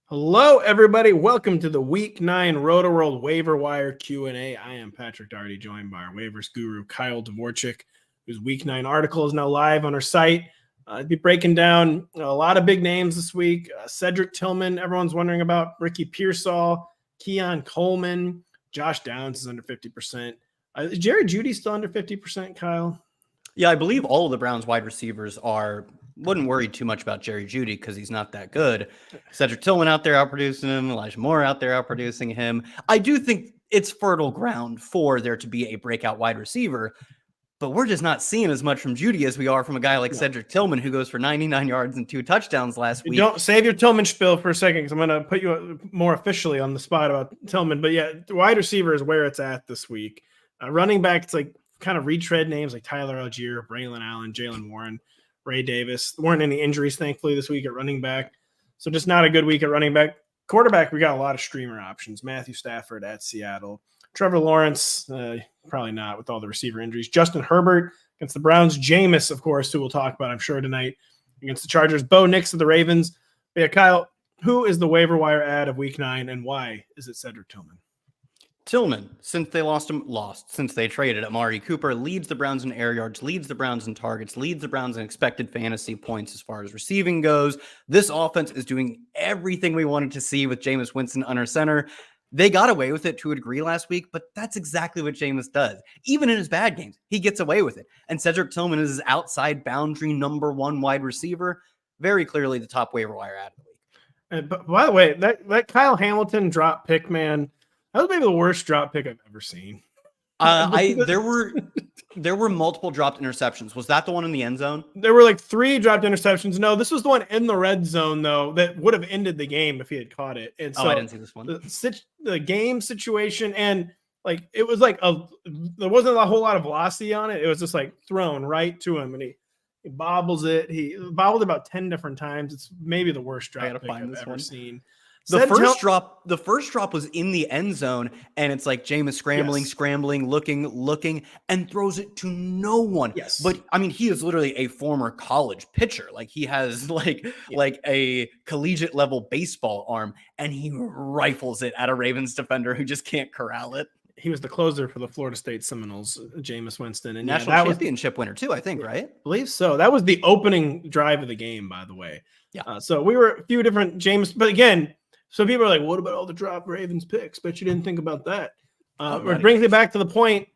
Hello, everybody. Welcome to the Week 9 Rotoworld Waiver Wire Q&A. I am Patrick Daugherty, joined by our waivers guru, Kyle Dvorchak, whose Week 9 article is now live on our site. I'll be breaking down a lot of big names this week. Cedric Tillman, everyone's wondering about. Ricky Pearsall, Keon Coleman, Josh Downs is under 50%. Is Jerry Jeudy still under 50%, Kyle? Yeah, I believe all of the Browns wide receivers wouldn't worry too much about Jerry Jeudy because he's not that good. Cedric Tillman out there outproducing him, Elijah Moore out there outproducing him. I do think it's fertile ground for there to be a breakout wide receiver, but we're just not seeing as much from Jeudy as we are from a guy like Cedric Tillman, who goes for 99 yards and 2 touchdowns last week. Don't save your Tillman spiel for a second because I'm going to put you more officially on the spot about Tillman. But yeah, wide receiver is where it's at this week. Running back, it's like kind of retread names like Tyler Algier, Braylon Allen, Jalen Warren, Ray Davis. There weren't any injuries, thankfully, this week at running back. So just not a good week at running back. Quarterback, we got a lot of streamer options. Matthew Stafford at Seattle. Trevor Lawrence, probably not with all the receiver injuries. Justin Herbert against the Browns. Jameis, of course, who we'll talk about, I'm sure, tonight against the Chargers. Bo Nix of the Ravens. But yeah, Kyle, who is the waiver wire ad of week 9 and why is it Cedric Tillman? Tillman, since they traded Amari Cooper, leads the Browns in air yards, leads the Browns in targets, leads the Browns in expected fantasy points as far as receiving goes. This offense is doing everything we wanted to see with Jameis Winston under center. They got away with it to a degree last week, but that's exactly what Jameis does. Even in his bad games, he gets away with it. And Cedric Tillman is his outside boundary number 1 wide receiver. Very clearly the top waiver wire ad of the week. But by the way, that Kyle Hamilton drop pick, man, that was maybe the worst drop pick I've ever seen. There were multiple dropped interceptions. Was that the one in the end zone? There were like 3 dropped interceptions. No, this was the one in the red zone, though, that would have ended the game if he had caught it. And so I didn't see this one. The game situation, and like it was like there wasn't a whole lot of velocity on it. It was just like thrown right to him, and he bobbles it. He bobbled about 10 different times. It's maybe the worst drop pick I've ever seen. The first drop was in the end zone, and it's like Jameis scrambling, looking, and throws it to no one. Yes. But I mean, he is literally a former college pitcher. Like he has like a collegiate level baseball arm, and he rifles it at a Ravens defender who just can't corral it. He was the closer for the Florida State Seminoles, Jameis Winston, and national championship winner too, I think, right? I believe so. That was the opening drive of the game, by the way. Yeah. So we were a few different Jameis, but again. So people are like, what about all the drop Ravens picks? Bet you didn't think about that. It brings me back to the point.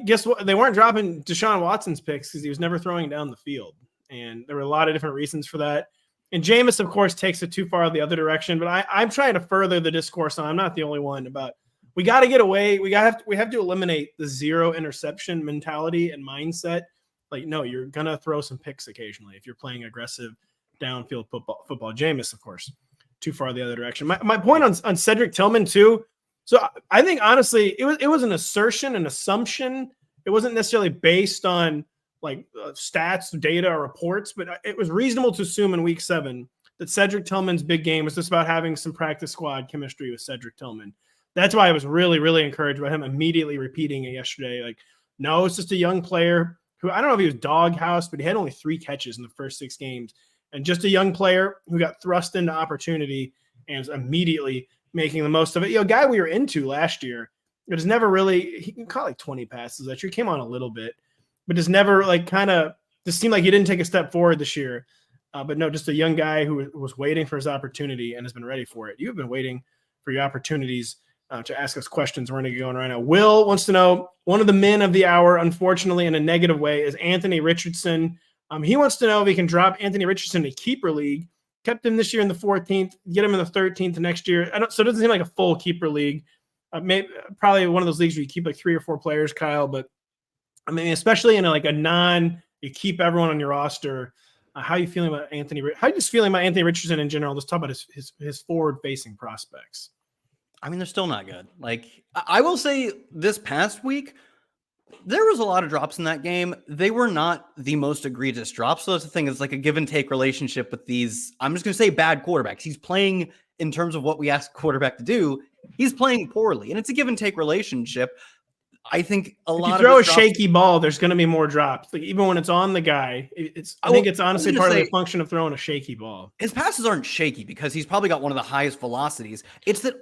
Guess what? They weren't dropping Deshaun Watson's picks because he was never throwing down the field. And there were a lot of different reasons for that. And Jameis, of course, takes it too far the other direction. But I'm trying to further the discourse on. I'm not the only one about we got to get away. We have to eliminate the 0 interception mentality and mindset. Like, no, you're going to throw some picks occasionally if you're playing aggressive downfield football. Jameis, of course. Too far the other direction. My point on Cedric Tillman too. So I think honestly, it was an assertion, an assumption. It wasn't necessarily based on like stats, data, or reports, but it was reasonable to assume in week 7 that Cedric Tillman's big game was just about having some practice squad chemistry with Cedric Tillman. That's why I was really, really encouraged by him immediately repeating it yesterday. Like, no, it's just a young player who I don't know if he was doghouse, but he had only 3 catches in the first 6 games. And just a young player who got thrust into opportunity and is immediately making the most of it. A guy we were into last year, it was never really – he caught like 20 passes that year. Came on a little bit, but just never like kind of – just seemed like he didn't take a step forward this year. But no, just a young guy who was waiting for his opportunity and has been ready for it. You've been waiting for your opportunities to ask us questions. We're going to get going right now. Will wants to know, one of the men of the hour, unfortunately in a negative way, is Anthony Richardson. He wants to know if he can drop Anthony Richardson in a keeper league. Kept him this year in the 14th, get him in the 13th next year. So it doesn't seem like a full keeper league. Probably one of those leagues where you keep like 3 or 4 players, Kyle. But I mean, especially in you keep everyone on your roster. How are you feeling about Anthony? How are you just feeling about Anthony Richardson in general? Let's talk about his forward-facing prospects. I mean, they're still not good. Like I will say, this past week, there was a lot of drops in that game. They were not the most egregious drops. So that's the thing. It's like a give and take relationship with these. I'm just going to say bad quarterbacks. He's playing in terms of what we ask a quarterback to do. He's playing poorly, and it's a give and take relationship. I think a If lot you of throw a his drops- shaky ball, there's going to be more drops. Like even when it's on the guy, I think it's honestly part of the function of throwing a shaky ball. His passes aren't shaky because he's probably got one of the highest velocities. It's that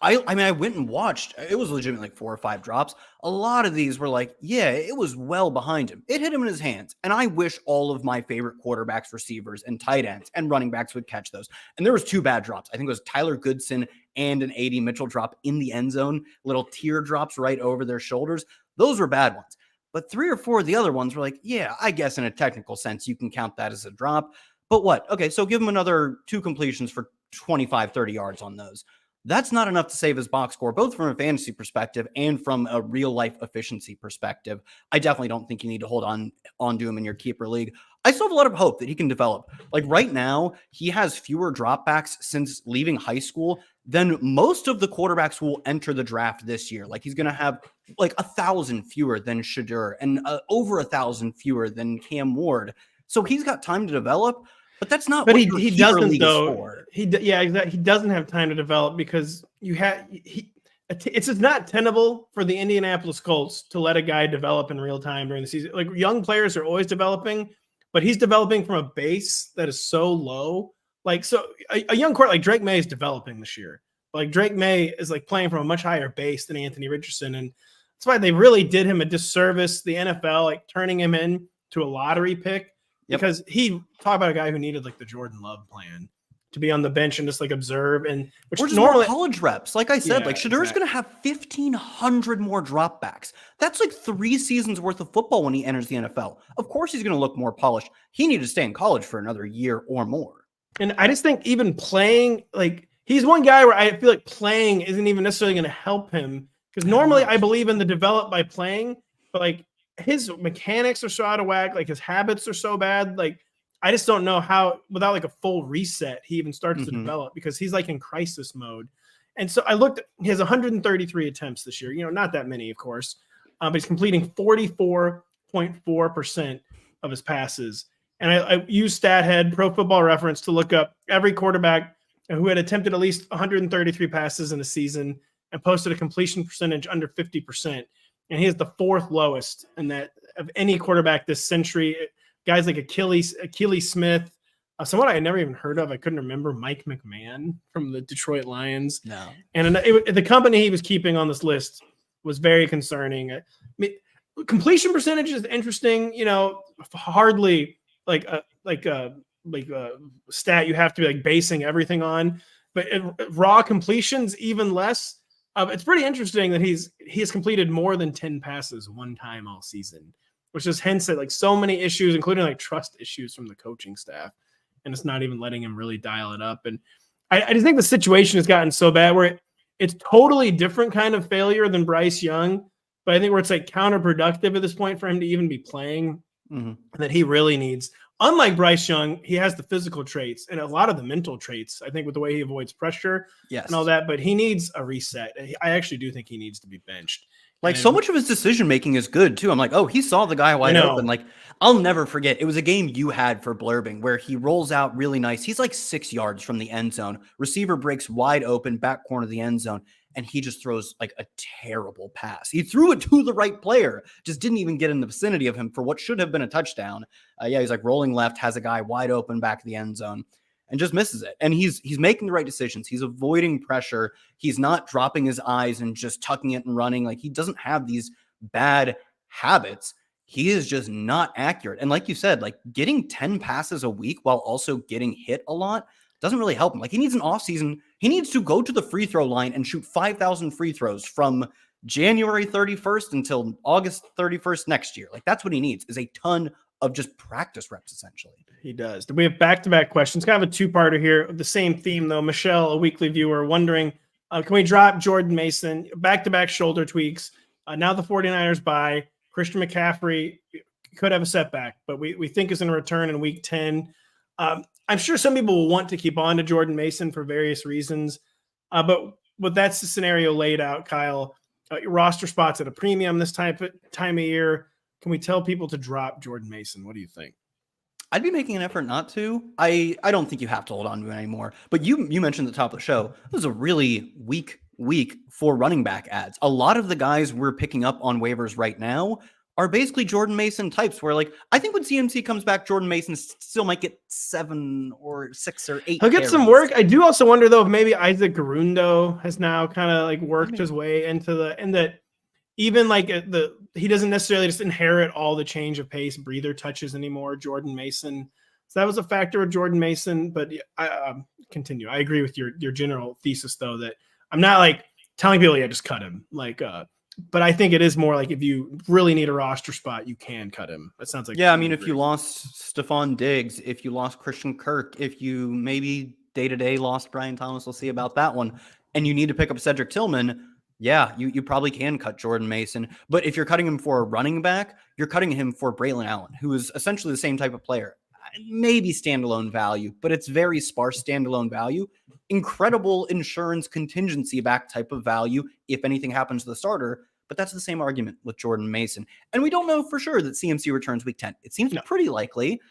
I went and watched. It was legitimately like 4 or 5 drops. A lot of these were like, yeah, it was well behind him. It hit him in his hands. And I wish all of my favorite quarterbacks, receivers, and tight ends and running backs would catch those. And there was 2 bad drops. I think it was Tyler Goodson and an AD Mitchell drop in the end zone, little tear drops right over their shoulders. Those were bad ones. But 3 or 4 of the other ones were like, yeah, I guess in a technical sense, you can count that as a drop. But what? Okay, so give him another 2 completions for 25, 30 yards on those. That's not enough to save his box score, both from a fantasy perspective and from a real-life efficiency perspective. I definitely don't think you need to hold on to him in your keeper league. I still have a lot of hope that he can develop. Like right now, he has fewer dropbacks since leaving high school than most of the quarterbacks who will enter the draft this year. Like he's going to have like 1,000 fewer than Shadur and over 1,000 fewer than Cam Ward. So he's got time to develop. But that's not. But what he doesn't though. He doesn't have time to develop because it's just not tenable for the Indianapolis Colts to let a guy develop in real time during the season. Like young players are always developing, but he's developing from a base that is so low. Like so, a young court like Drake May is developing this year. Like Drake May is like playing from a much higher base than Anthony Richardson, and that's why they really did him a disservice. The NFL like turning him in to a lottery pick. Yep. Because he talked about a guy who needed like the Jordan Love plan to be on the bench and just like observe and which or just normally college reps. Like I said, like Shadur's going to have 1,500 more dropbacks. That's like 3 seasons worth of football when he enters the NFL. Of course, he's going to look more polished. He needs to stay in college for another year or more. And I just think even playing, like he's one guy where I feel like playing isn't even necessarily going to help him because normally I believe in the develop by playing, but like his mechanics are so out of whack, like his habits are so bad. Like I just don't know how without like a full reset he even starts to develop because he's like in crisis mode. And so I looked at he has 133 attempts this year, not that many, of course, but he's completing 44.4% of his passes. And I used StatHead Pro Football Reference to look up every quarterback who had attempted at least 133 passes in a season and posted a completion percentage under 50%. And he is the 4th lowest in that of any quarterback this century. Guys like Achilles Smith, someone I had never even heard of. I couldn't remember Mike McMahon from the Detroit Lions. No. And the company he was keeping on this list was very concerning. I mean, completion percentage is interesting. Hardly like a stat you have to be like basing everything on. But raw completions, even less. It's pretty interesting that he has completed more than 10 passes one time all season, which is hints at like so many issues, including like trust issues from the coaching staff, and it's not even letting him really dial it up. And I just think the situation has gotten so bad where it's totally different kind of failure than Bryce Young, but I think where it's like counterproductive at this point for him to even be playing, that he really needs. Unlike Bryce Young, he has the physical traits and a lot of the mental traits, I think, with the way he avoids pressure and all that, but he needs a reset. I actually do think he needs to be benched. Like so much of his decision-making is good too. I'm like, oh, he saw the guy wide open. Like I'll never forget. It was a game you had for Blurbing where he rolls out really nice. He's like 6 yards from the end zone. Receiver breaks wide open, back corner of the end zone. And he just throws like a terrible pass. He threw it to the right player, just didn't even get in the vicinity of him for what should have been a touchdown. He's like rolling left, has a guy wide open back of the end zone and just misses it. And he's making the right decisions. He's avoiding pressure. He's not dropping his eyes and just tucking it and running. Like he doesn't have these bad habits. He is just not accurate. And like you said, like getting 10 passes a week while also getting hit a lot doesn't really help him. Like he needs an offseason. He needs to go to the free throw line and shoot 5,000 free throws from January 31st until August 31st next year. Like that's what he needs is a ton of just practice reps, essentially. He does. We have back-to-back questions. Kind of a two-parter here. The same theme, though. Michelle, a weekly viewer, wondering, can we drop Jordan Mason? Back-to-back shoulder tweaks. Now the 49ers bye. Christian McCaffrey could have a setback, but we think is going to return in week 10. I'm sure some people will want to keep on to Jordan Mason for various reasons. But that's the scenario laid out, Kyle. Roster spots at a premium this time of year. Can we tell people to drop Jordan Mason? What do you think? I'd be making an effort not to. I don't think you have to hold on to it anymore. But you mentioned at the top of the show, this is a really weak week for running back ads. A lot of the guys we're picking up on waivers right now are basically Jordan Mason types where like, I think when CMC comes back, Jordan Mason still might get 7 or 6 or 8. He'll get some work. I do also wonder though, if maybe Isaac Garundo has now kind of like worked his way into and that even like he doesn't necessarily just inherit all the change of pace, breather touches anymore. Jordan Mason. So that was a factor with Jordan Mason, but I continue. I agree with your general thesis though, that I'm not like telling people, yeah, just cut him. Like, but I think it is more like if you really need a roster spot, you can cut him. That sounds like, yeah. I mean, if you lost Stephon Diggs, if you lost Christian Kirk, if you maybe day-to-day lost Brian Thomas, we'll see about that one. And you need to pick up Cedric Tillman. Yeah, you probably can cut Jordan Mason. But if you're cutting him for a running back, you're cutting him for Braylon Allen, who is essentially the same type of player. Maybe standalone value, but it's very sparse standalone value. Incredible insurance contingency back type of value if anything happens to the starter. But that's the same argument with Jordan Mason. And we don't know for sure that CMC returns week 10. It seems pretty likely,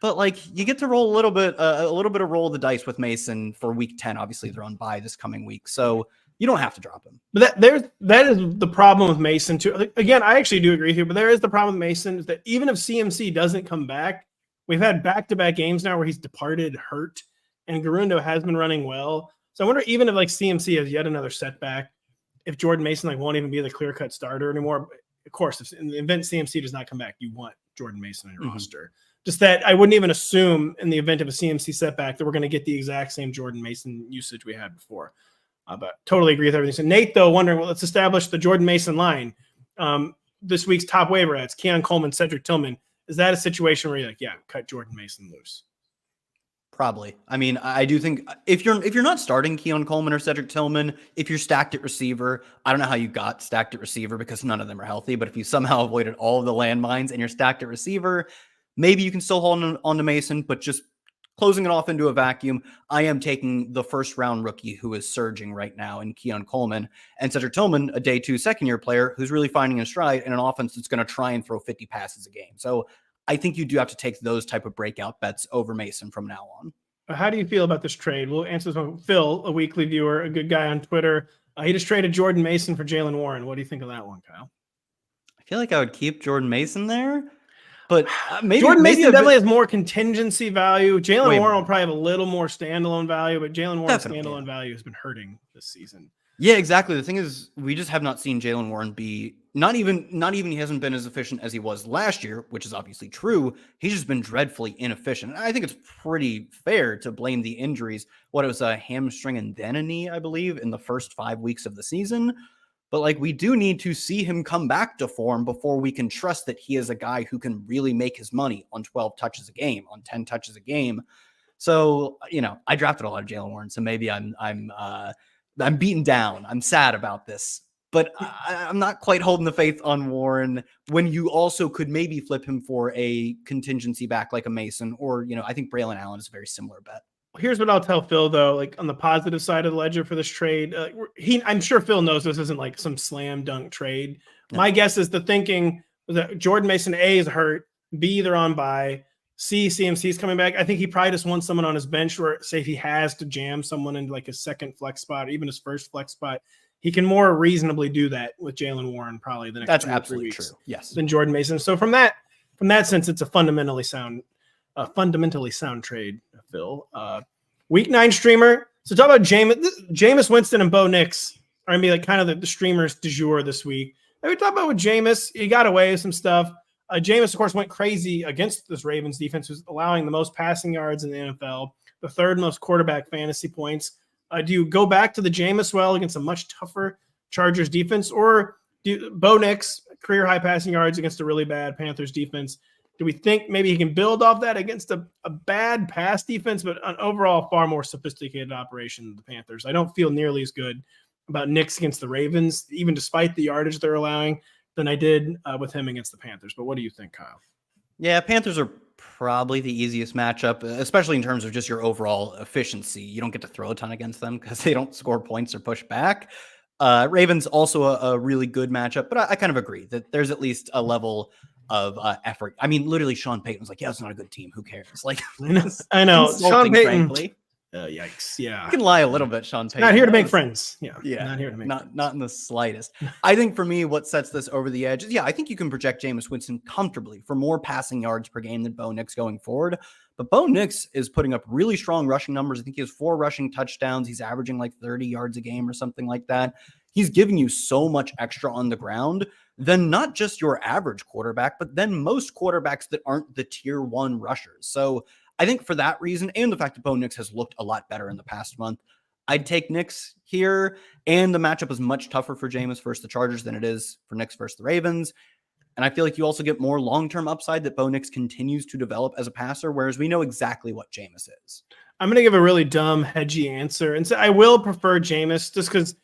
but like you get to roll a little bit of roll of the dice with Mason for week 10. Obviously they're on bye this coming week, so you don't have to drop him. But that is the problem with Mason too. Again, I actually do agree with you, but there is the problem with Mason is that even if CMC doesn't come back, we've had back-to-back games now where he's departed hurt, and Garundo has been running well. So I wonder even if like CMC has yet another setback, if Jordan Mason like won't even be the clear-cut starter anymore. Of course, if in the event CMC does not come back, you want Jordan Mason on your roster. Just that I wouldn't even assume in the event of a CMC setback that we're going to get the exact same Jordan Mason usage we had before. But totally agree with everything. So Nate, though, wondering, well, let's establish the Jordan Mason line. This week's top waiver ads, Keon Coleman, Cedric Tillman. Is that a situation where you're like, yeah, cut Jordan Mason loose? Probably. I mean, I do think if you're not starting Keon Coleman or Cedric Tillman, if you're stacked at receiver, I don't know how you got stacked at receiver because none of them are healthy, but if you somehow avoided all of the landmines and you're stacked at receiver, maybe you can still hold on to Mason, but just closing it off into a vacuum, I am taking the first round rookie who is surging right now in Keon Coleman, and Cedric Tillman, a day 2 second year player who's really finding his stride in an offense that's going to try and throw 50 passes a game. So I think you do have to take those type of breakout bets over Mason from now on. How do you feel about this trade? We'll answer this one. Phil, a weekly viewer, a good guy on Twitter. He just traded Jordan Mason for Jaylen Warren. What do you think of that one, Kyle? I feel like I would keep Jordan Mason there, but maybe Jordan Mason definitely has more contingency value. Jaylen Warren will probably have a little more standalone value, but Jaylen Warren's standalone value has been hurting this season. Yeah, exactly. The thing is, we just have not seen Jaylen Warren be not even he hasn't been as efficient as he was last year, which is obviously true. He's just been dreadfully inefficient. And I think it's pretty fair to blame the injuries. What it was a hamstring and then a knee, I believe, in the first 5 weeks of the season. But like we do need to see him come back to form before we can trust that he is a guy who can really make his money on 12 touches a game, on 10 touches a game. So, I drafted a lot of Jaylen Warren, so maybe I'm beaten down. I'm sad about this, but I'm not quite holding the faith on Warren when you also could maybe flip him for a contingency back like a Mason, or, I think Braylon Allen is a very similar bet. Here's what I'll tell Phil, though, like on the positive side of the ledger for this trade, I'm sure Phil knows this isn't like some slam dunk trade. No. My guess is the thinking was that Jordan Mason, A, is hurt, B, they're on bye, C, CMC is coming back. I think he probably just wants someone on his bench where, say, if he has to jam someone into like a second flex spot or even his first flex spot, he can more reasonably do that with Jaylen Warren probably the next That's 2 or 3 absolutely weeks true. Yes. Than Jordan Mason. So from that sense, it's a fundamentally sound trade, Phil. Week 9 streamer. So talk about Jameis Winston and Bo Nix are going to be like kind of the streamers du jour this week. And we talk about with Jameis, he got away with some stuff. Jameis, of course, went crazy against this Ravens defense, who's allowing the most passing yards in the NFL, the 3rd most quarterback fantasy points. Do you go back to the Jameis well against a much tougher Chargers defense, or do Bo Nix, career high passing yards against a really bad Panthers defense? Do we think maybe he can build off that against a bad pass defense, but an overall far more sophisticated operation than the Panthers? I don't feel nearly as good about Nix against the Ravens, even despite the yardage they're allowing, than I did with him against the Panthers. But what do you think, Kyle? Yeah, Panthers are probably the easiest matchup, especially in terms of just your overall efficiency. You don't get to throw a ton against them because they don't score points or push back. Ravens also a really good matchup, but I kind of agree that there's at least a level of effort. I mean, literally Sean Payton was like, yeah, it's not a good team. Who cares? Like, I know. Sean Payton. Frankly. Yikes. Yeah. You can lie a little bit, Sean Payton. Not here to make friends. Yeah. Yeah. Not here to make friends. Not in the slightest. I think for me, what sets this over the edge is, I think you can project Jameis Winston comfortably for more passing yards per game than Bo Nix going forward. But Bo Nix is putting up really strong rushing numbers. I think he has 4 rushing touchdowns. He's averaging like 30 yards a game or something like that. He's giving you so much extra on the ground than not just your average quarterback, but then most quarterbacks that aren't the tier 1 rushers. So I think for that reason, and the fact that Bo Nix has looked a lot better in the past month, I'd take Nix here. And the matchup is much tougher for Jameis versus the Chargers than it is for Nix versus the Ravens. And I feel like you also get more long-term upside that Bo Nix continues to develop as a passer, whereas we know exactly what Jameis is. I'm going to give a really dumb, hedgy answer. And so I will prefer Jameis just because,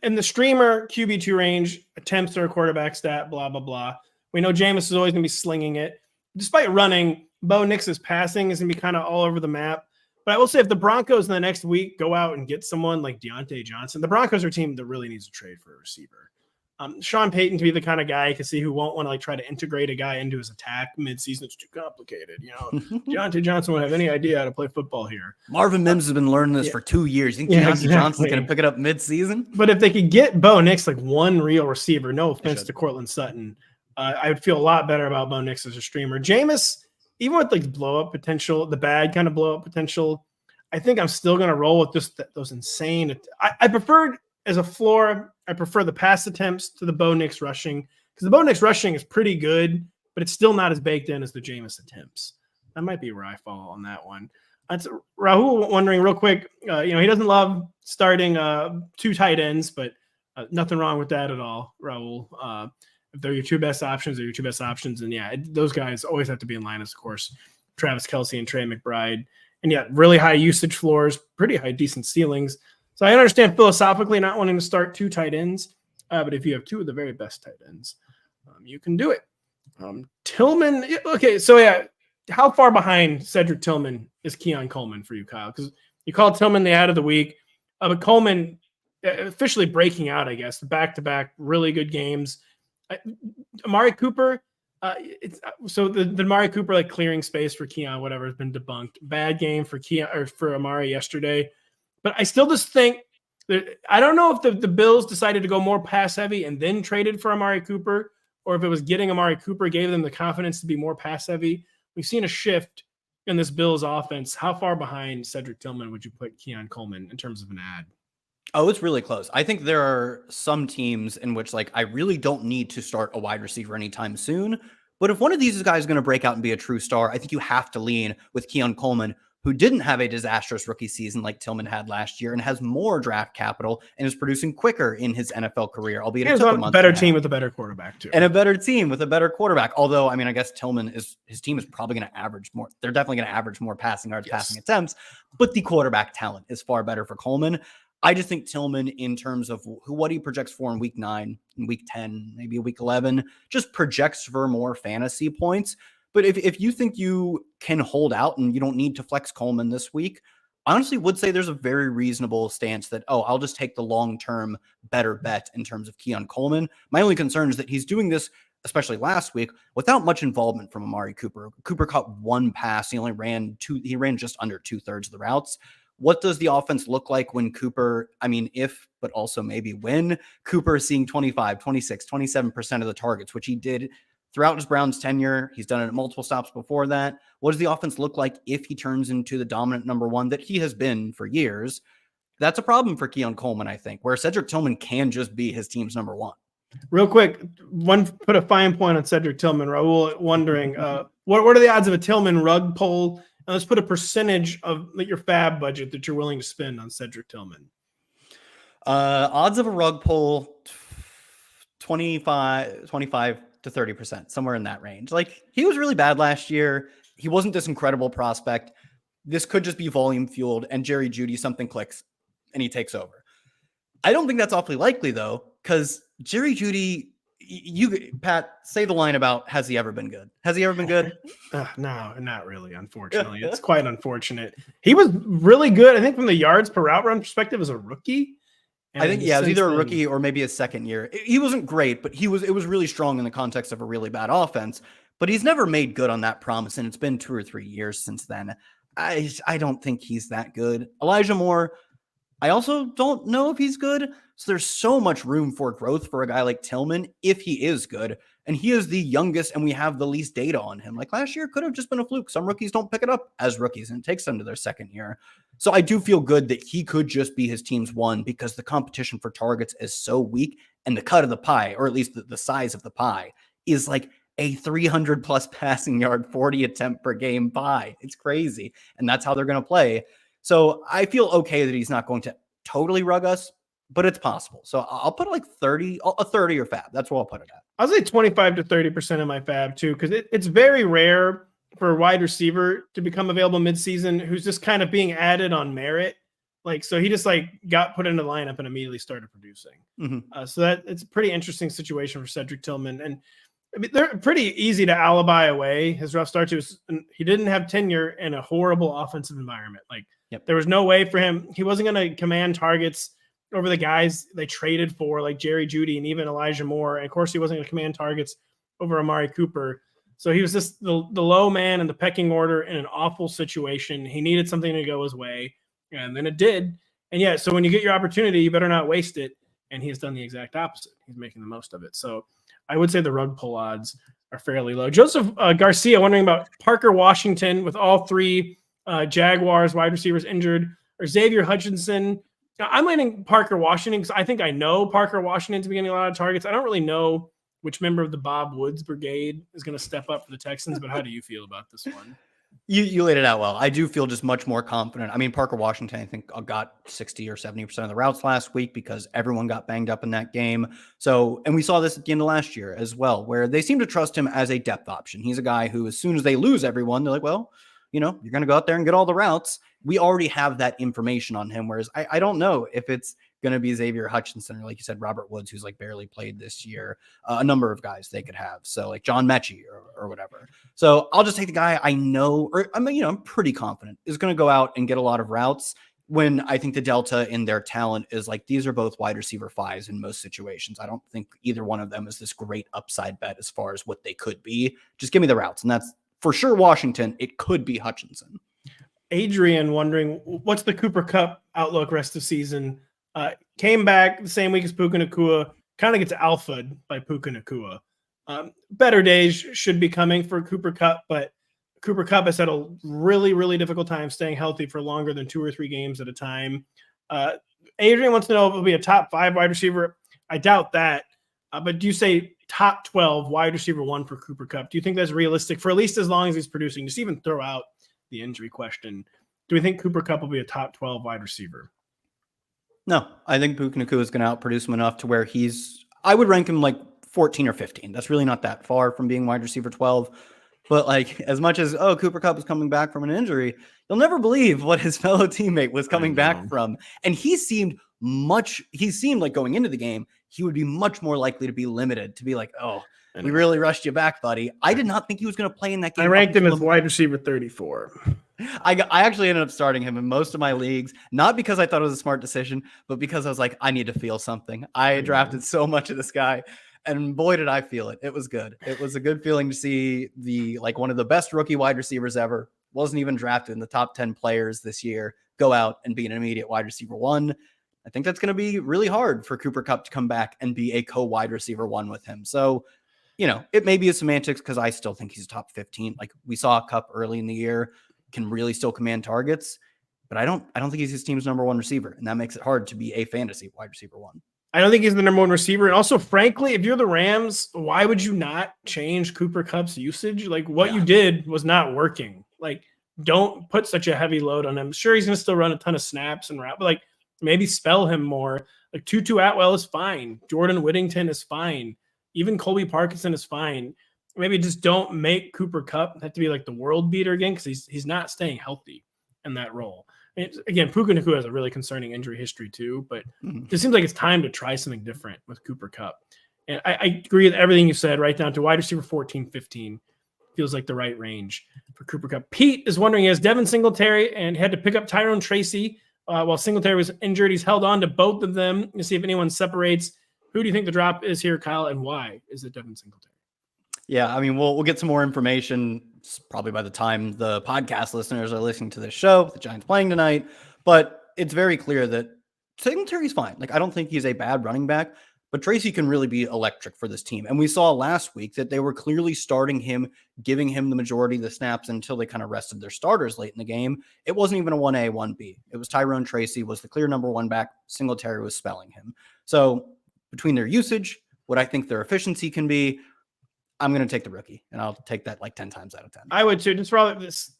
in the streamer QB2 range, attempts are a quarterback stat, blah, blah, blah. We know Jameis is always going to be slinging it. Despite running, Bo Nix's passing is going to be kind of all over the map. But I will say if the Broncos in the next week go out and get someone like Deontay Johnson, the Broncos are a team that really needs to trade for a receiver. Sean Payton to be the kind of guy you can see who won't want to try to integrate a guy into his attack midseason. It's too complicated. Deontay Johnson won't have any idea how to play football here. Marvin Mims has been learning this for 2 years. You think Deontay Johnson's going to pick it up midseason? But if they could get Bo Nix like one real receiver, no offense to Cortland Sutton, I would feel a lot better about Bo Nix as a streamer. Jameis, even with like blow up potential, the bad kind of blow up potential, I think I'm still going to roll with just those insane. I preferred as a floor, I prefer the pass attempts to the Bo Nix rushing because the Bo Nix rushing is pretty good, but it's still not as baked in as the Jameis attempts. That might be where I fall on that one. That's Rahul wondering real quick. He doesn't love starting 2 tight ends, but nothing wrong with that at all, Rahul. If they're your 2 best options, they're your 2 best options. And those guys always have to be in line, of course. Travis Kelce and Trey McBride. And really high usage floors, pretty high, decent ceilings. So I understand philosophically not wanting to start 2 tight ends, but if you have 2 of the very best tight ends, you can do it. Tillman, okay, so how far behind Cedric Tillman is Keon Coleman for you, Kyle? Because you called Tillman the ad of the week, but Coleman officially breaking out, I guess, back-to-back really good games. Amari Cooper, the Amari Cooper like clearing space for Keon, whatever, has been debunked. Bad game for Keon or for Amari yesterday. But I still just think that I don't know if the Bills decided to go more pass heavy and then traded for Amari Cooper, or if it was getting Amari Cooper gave them the confidence to be more pass heavy. We've seen a shift in this Bills offense. How far behind Cedric Tillman would you put Keon Coleman in terms of an ad? Oh, it's really close. I think there are some teams in which I really don't need to start a wide receiver anytime soon. But if one of these guys is going to break out and be a true star, I think you have to lean with Keon Coleman, who didn't have a disastrous rookie season like Tillman had last year and has more draft capital and is producing quicker in his NFL career, albeit it took a month. Better team with a better quarterback too. And a better team with a better quarterback. Although, I guess his team is probably going to average more. They're definitely going to average more passing yards, passing attempts, but the quarterback talent is far better for Coleman. I just think Tillman, in terms of what he projects for in week 9, in week 10, maybe week 11, just projects for more fantasy points. But if you think you can hold out and you don't need to flex Coleman this week, I honestly would say there's a very reasonable stance that, I'll just take the long-term better bet in terms of Keon Coleman. My only concern is that he's doing this, especially last week, without much involvement from Amari Cooper. Cooper caught 1 pass. He only ran just under 2/3 of the routes. What does the offense look like when Cooper, but also maybe when Cooper is seeing 25, 26, 27% of the targets, which he did throughout his Browns tenure? He's done it at multiple stops before that. What does the offense look like if he turns into the dominant number 1 that he has been for years? That's a problem for Keon Coleman, I think, where Cedric Tillman can just be his team's number 1. Real quick, put a fine point on Cedric Tillman. Raul wondering, what are the odds of a Tillman rug pull? And let's put a percentage of your fab budget that you're willing to spend on Cedric Tillman. Odds of a rug pull, 25 to 30%, somewhere in that range. He was really bad last year. He wasn't this incredible prospect. This could just be volume fueled, and Jerry Jeudy, something clicks and he takes over. I don't think that's awfully likely though, because Jerry Jeudy, Pat, say the line about, has he ever been good? Has he ever been good? No, not really, unfortunately. It's quite unfortunate. He was really good, I think, from the yards per route run perspective as a rookie. I think, it was either a rookie or maybe his second year. He wasn't great, but it was really strong in the context of a really bad offense. But he's never made good on that promise, and it's been 2 or 3 years since then. I don't think he's that good. Elijah Moore, I also don't know if he's good. So there's so much room for growth for a guy like Tillman if he is good. And he is the youngest and we have the least data on him. Like last year could have just been a fluke. Some rookies don't pick it up as rookies and it takes them to their second year. So I do feel good that he could just be his team's one because the competition for targets is so weak and the cut of the pie, or at least the size of the pie, is like a 300 plus passing yard, 40 attempt per game pie. It's crazy. And that's how they're going to play. So I feel okay that he's not going to totally rug us, but it's possible. So I'll put like 30 or fab. That's what I'll put it at. I'll say 25 to 30% of my fab too, because it's very rare for a wide receiver to become available midseason who's just kind of being added on merit. Like, so he just like got put into the lineup and immediately started producing. So that it's a pretty interesting situation for Cedric Tillman. And I mean, they're pretty easy to alibi away his rough start to. He didn't have tenure in a horrible offensive environment. Like there was no way for him. He wasn't going to command targets over the guys they traded for, like Jerry Jeudy and even Elijah Moore. And of course, he wasn't going to command targets over Amari Cooper. So he was just the low man in the pecking order in an awful situation. He needed something to go his way, and then it did. And yeah, so when you get your opportunity, you better not waste it. And he has done the exact opposite. He's making the most of it. So I would say the rug pull odds are fairly low. Joseph Garcia wondering about Parker Washington with all three Jaguars wide receivers injured, or Xavier Hutchinson. Now, I'm leaning Parker Washington because I think I know Parker Washington to be getting a lot of targets. I don't really know which member of the Bob Woods brigade is going to step up for the Texans, but how do you feel about this one? You laid it out well. I do feel just much more confident. I mean, Parker Washington, I think, got 60 or 70% of the routes last week because everyone got banged up in that game. So, and we saw this at the end of last year as well, where they seem to trust him as a depth option. He's a guy who, as soon as they lose everyone, they're like, well, you know, you're going to go out there and get all the routes. We already have that information on him. Whereas I don't know if it's going to be Xavier Hutchinson or, like you said, Robert Woods, who's like barely played this year. A number of guys they could have. So like John Mechie or whatever. So I'll just take the guy I know, or I mean, you know, I'm pretty confident is going to go out and get a lot of routes, when I think the delta in their talent is like, these are both wide receiver fives in most situations. I don't think either one of them is this great upside bet as far as what they could be. Just give me the routes. And that's for sure Washington. It could be Hutchinson. Adrian wondering, what's the Cooper Kupp outlook rest of season? Came back the same week as Puka Nacua, kind of gets alphaed by Puka Nacua. Better days should be coming for Cooper Kupp, but Cooper Kupp has had a really, really difficult time staying healthy for longer than 2 or 3 games at a time. Adrian wants to know if it'll be a top 5 wide receiver. I doubt that. But do you say top 12 wide receiver 1 for Cooper Kupp? Do you think that's realistic for at least as long as he's producing? Just even throw out the injury question. Do we think Cooper Kupp will be a top 12 wide receiver? No, I think Puka Nacua is going to outproduce him enough to where I would rank him like 14 or 15. That's really not that far from being wide receiver 12. But like, as much as, Cooper Kupp is coming back from an injury, you'll never believe what his fellow teammate was coming back from. And he seemed like going into the game, he would be much more likely to be limited, to be like, we really rushed you back, buddy. I did not think he was going to play in that game. I ranked him as wide receiver 34. I actually ended up starting him in most of my leagues, not because I thought it was a smart decision, but because I was like, I need to feel something. I drafted so much of this guy, and boy, did I feel it. It was good. It was a good feeling to see one of the best rookie wide receivers ever, wasn't even drafted in the top 10 players this year, go out and be an immediate wide receiver 1. I think that's going to be really hard for Cooper Kupp to come back and be a co-wide receiver 1 with him. So, you know, it may be a semantics because I still think he's top 15. Like we saw Kupp early in the year, can really still command targets, but I don't think he's his team's number 1 receiver. And that makes it hard to be a fantasy wide receiver 1. I don't think he's the number 1 receiver. And also, frankly, if you're the Rams, why would you not change Cooper Kupp's usage? Like what you did was not working. Like don't put such a heavy load on him. Sure, he's going to still run a ton of snaps and route, but like maybe spell him more. Like Tutu Atwell is fine. Jordan Whittington is fine. Even Colby Parkinson is fine. Maybe just don't make Cooper Kupp have to be like the world beater again, because he's not staying healthy in that role. Again, Puka Nacua has a really concerning injury history too, but it seems like it's time to try something different with Cooper Kupp. And I agree with everything you said, right down to wide receiver 14, 15 feels like the right range for Cooper Kupp. Pete is wondering, he has Devin Singletary and had to pick up Tyrone Tracy while Singletary was injured. He's held on to both of them to see if anyone separates. Who do you think the drop is here, Kyle, and why is it Devin Singletary? Yeah, I mean, we'll get some more information It's probably by the time the podcast listeners are listening to this show, the Giants playing tonight. But it's very clear that Singletary's fine. Like, I don't think he's a bad running back, but Tracy can really be electric for this team. And we saw last week that they were clearly starting him, giving him the majority of the snaps until they kind of rested their starters late in the game. It wasn't even a 1A, 1B. It was Tyrone Tracy was the clear number one back. Singletary was spelling him. So between their usage, what I think their efficiency can be, I'm going to take the rookie, and I'll take that like 10 times out of 10. I would too. Just rather this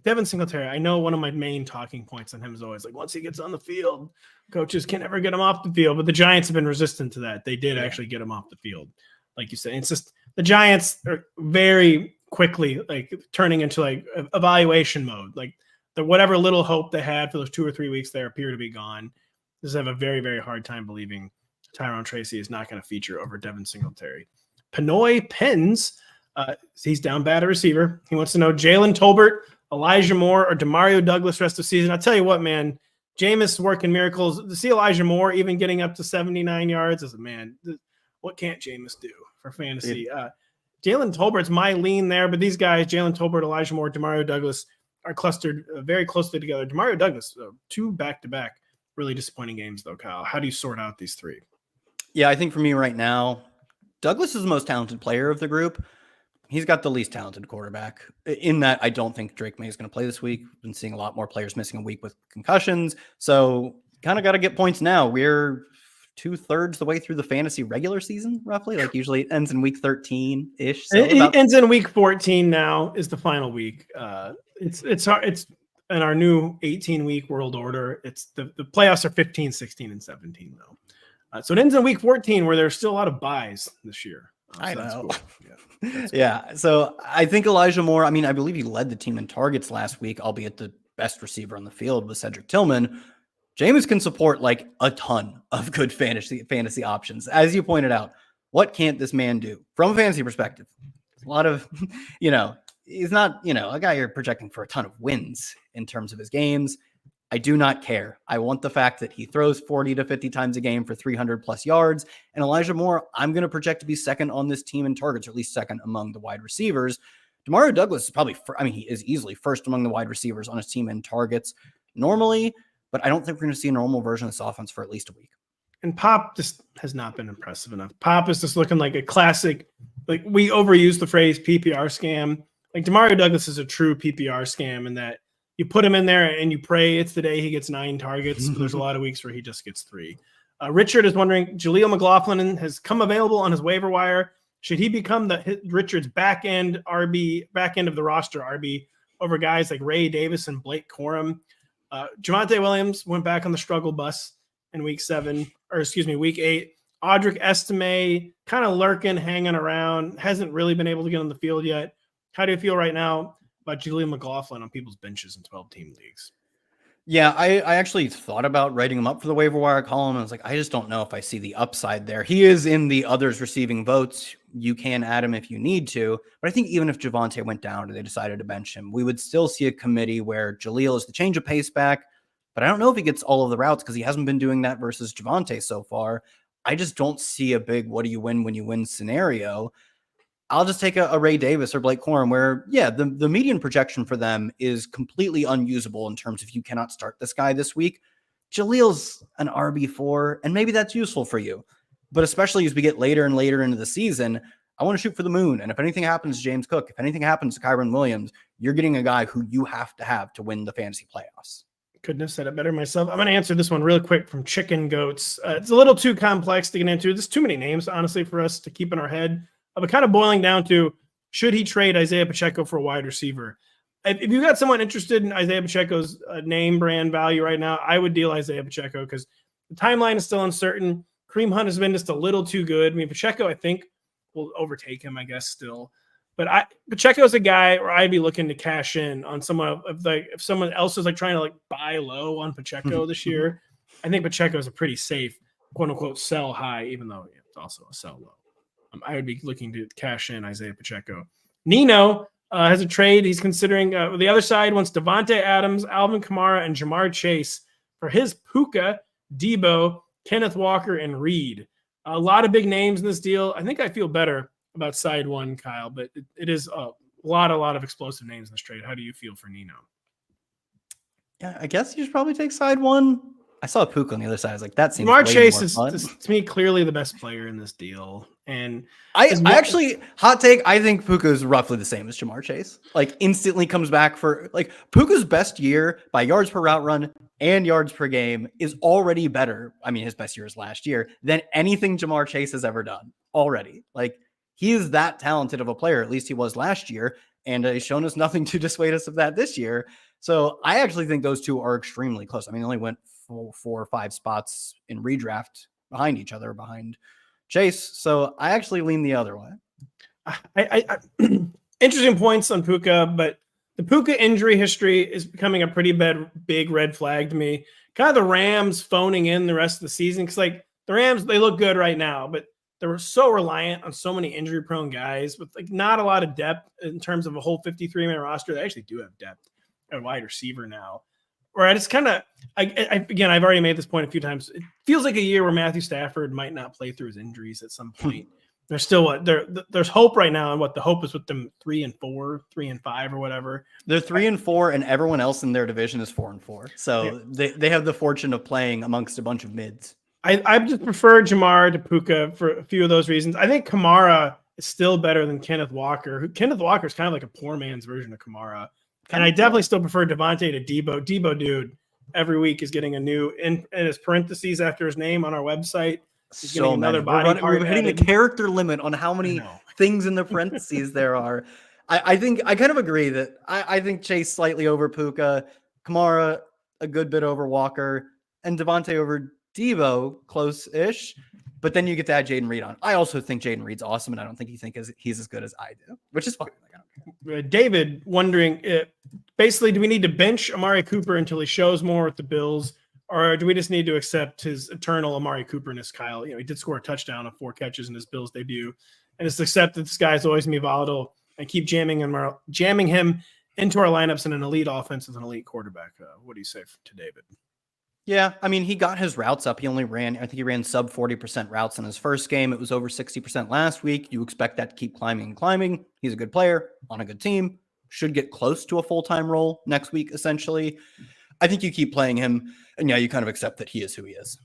Devin Singletary. I know one of my main talking points on him is always like, once he gets on the field, coaches can never get him off the field. But the Giants have been resistant to that. They did actually get him off the field, like you said. It's just the Giants are very quickly like turning into like evaluation mode. Like the whatever little hope they had for those 2 or 3 weeks there appear to be gone. Just have a very, very hard time believing Tyrone Tracy is not going to feature over Devin Singletary. Pinoy Pens, he's down bad at receiver. He wants to know Jalen Tolbert, Elijah Moore, or Demario Douglas rest of the season. I'll tell you what, man, Jameis working miracles. To see Elijah Moore even getting up to 79 yards as a man, what can't Jameis do for fantasy? Jalen Tolbert's my lean there, but these guys, Jalen Tolbert, Elijah Moore, Demario Douglas, are clustered very closely together. Demario Douglas, 2 back-to-back really disappointing games, though, Kyle. How do you sort out these 3? Yeah, I think for me right now, Douglas is the most talented player of the group. He's got the least talented quarterback. In that, I don't think Drake May is going to play this week. Been seeing a lot more players missing a week with concussions. So kind of got to get points now. We're 2/3 the way through the fantasy regular season, roughly. Like usually it ends in week 13-ish. So it ends in week 14 now is the final week. It's hard. It's in our new 18-week world order. It's the playoffs are 15, 16, and 17 though. So it ends in week 14 where there's still a lot of buys this year. I know. That's cool. That's cool. Yeah. So I think Elijah Moore, I mean, I believe he led the team in targets last week, albeit the best receiver on the field was Cedric Tillman. Jameis can support like a ton of good fantasy options. As you pointed out, what can't this man do from a fantasy perspective? A lot of, he's not, a guy you're projecting for a ton of wins in terms of his games. I do not care. I want the fact that he throws 40 to 50 times a game for 300 plus yards. And Elijah Moore, I'm going to project to be second on this team in targets, or at least second among the wide receivers. Demario Douglas is probably, he is easily first among the wide receivers on his team in targets normally, but I don't think we're going to see a normal version of this offense for at least a week. And Pop just has not been impressive enough. Pop is just looking like a classic, like we overuse the phrase PPR scam. Like Demario Douglas is a true PPR scam in that you put him in there and you pray it's the day he gets 9 targets. But there's a lot of weeks where he just gets 3. Richard is wondering, Jaleel McLaughlin has come available on his waiver wire. Should he become Richard's back end of the roster RB over guys like Ray Davis and Blake Corum? Javonte Williams went back on the struggle bus in week 8. Audric Estime kind of lurking, hanging around, hasn't really been able to get on the field yet. How do you feel right now about Jaleel McLaughlin on people's benches in 12-team leagues? Yeah, I actually thought about writing him up for the waiver wire column. I was like, I just don't know if I see the upside there. He is in the others receiving votes. You can add him if you need to. But I think even if Javonte went down and they decided to bench him, we would still see a committee where Jaleel is the change of pace back. But I don't know if he gets all of the routes because he hasn't been doing that versus Javonte so far. I just don't see a big what do you win when you win scenario. I'll just take a Ray Davis or Blake Corum where, the median projection for them is completely unusable in terms of you cannot start this guy this week. Jaleel's an RB4, and maybe that's useful for you. But especially as we get later and later into the season, I want to shoot for the moon. And if anything happens to James Cook, if anything happens to Kyron Williams, you're getting a guy who you have to win the fantasy playoffs. Couldn't have said it better myself. I'm going to answer this one real quick from Chicken Goats. It's a little too complex to get into. There's too many names, honestly, for us to keep in our head. But kind of boiling down to, should he trade Isaiah Pacheco for a wide receiver? If you got someone interested in Isaiah Pacheco's name brand value right now, I would deal Isaiah Pacheco because the timeline is still uncertain. Kareem Hunt has been just a little too good. I mean, Pacheco, I think, will overtake him, I guess, still. But Pacheco is a guy where I'd be looking to cash in on someone if someone else is like trying to like buy low on Pacheco this year. I think Pacheco is a pretty safe, quote unquote, sell high, even though it's also a sell low. I would be looking to cash in Isaiah Pacheco. Nino has a trade. He's considering the other side wants Devontae Adams, Alvin Kamara, and Jamar Chase for his Puka, Debo, Kenneth Walker, and Reed. A lot of big names in this deal. I think I feel better about side one, Kyle, but it is a lot of explosive names in this trade. How do you feel for Nino? Yeah, I guess you should probably take side one. I saw Puka on the other side. I was like, that seems Jamar way Chase more is, fun. to me, clearly the best player in this deal. And I actually, hot take, I think Puka is roughly the same as Jamar Chase. Like, instantly comes back for, like, Puka's best year by yards per route run and yards per game is already better. I mean, his best year is last year than anything Jamar Chase has ever done already. Like, he is that talented of a player. At least he was last year. And he's shown us nothing to dissuade us of that this year. So I actually think those two are extremely close. I mean, they only went 4 or 5 spots in redraft behind each other, behind Chase. So I actually lean the other way. I interesting points on Puka, but the Puka injury history is becoming a pretty big red flag to me. Kind of the Rams phoning in the rest of the season. Because like the Rams, they look good right now, but they were so reliant on so many injury prone guys with like not a lot of depth in terms of a whole 53-man roster. They actually do have depth at wide receiver now. Where I just kind of, again, I've already made this point a few times. It feels like a year where Matthew Stafford might not play through his injuries at some point. There's still there's hope right now, and what the hope is with them 3-4, 3-5, or whatever. They're 3-4, and everyone else in their division is 4-4. So they have the fortune of playing amongst a bunch of mids. I just prefer Jamar to Puka for a few of those reasons. I think Kamara is still better than Kenneth Walker. Kenneth Walker is kind of like a poor man's version of Kamara. And I definitely still prefer Devontae to Debo. Debo, dude, every week is getting a new in his parentheses after his name on our website. He's getting another body part. We're hitting the character limit on how many things in the parentheses there are. I think I kind of agree that I think Chase slightly over Puka, Kamara a good bit over Walker, and Devontae over Debo, close-ish. But then you get to add Jaden Reed on. I also think Jaden Reed's awesome, and I don't think he's as good as I do, which is fine. David wondering, basically, do we need to bench Amari Cooper until he shows more with the Bills, or do we just need to accept his eternal Amari Cooper-ness, Kyle? He did score a touchdown on 4 catches in his Bills debut, and just accept that this guy's always going to be volatile and keep jamming him into our lineups in an elite offense with an elite quarterback. What do you say to David? Yeah, I mean, he got his routes up. I think he ran sub 40% routes in his first game. It was over 60% last week. You expect that to keep climbing and climbing. He's a good player on a good team. Should get close to a full-time role next week, essentially. I think you keep playing him, and yeah, you kind of accept that he is who he is.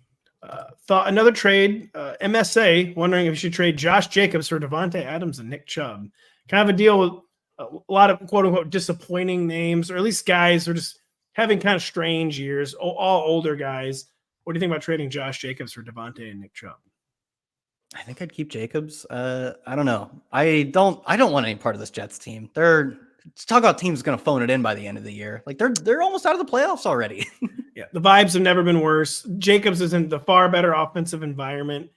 Thought another trade, MSA, wondering if you should trade Josh Jacobs for Devontae Adams and Nick Chubb. Kind of a deal with a lot of quote-unquote disappointing names, or at least guys who are just having kind of strange years, all older guys. What do you think about trading Josh Jacobs for Devontae and Nick Chubb? I think I'd keep Jacobs. I don't know. I don't want any part of this Jets team. Let's talk about teams going to phone it in by the end of the year. Like they're almost out of the playoffs already. Yeah, the vibes have never been worse. Jacobs is in the far better offensive environment.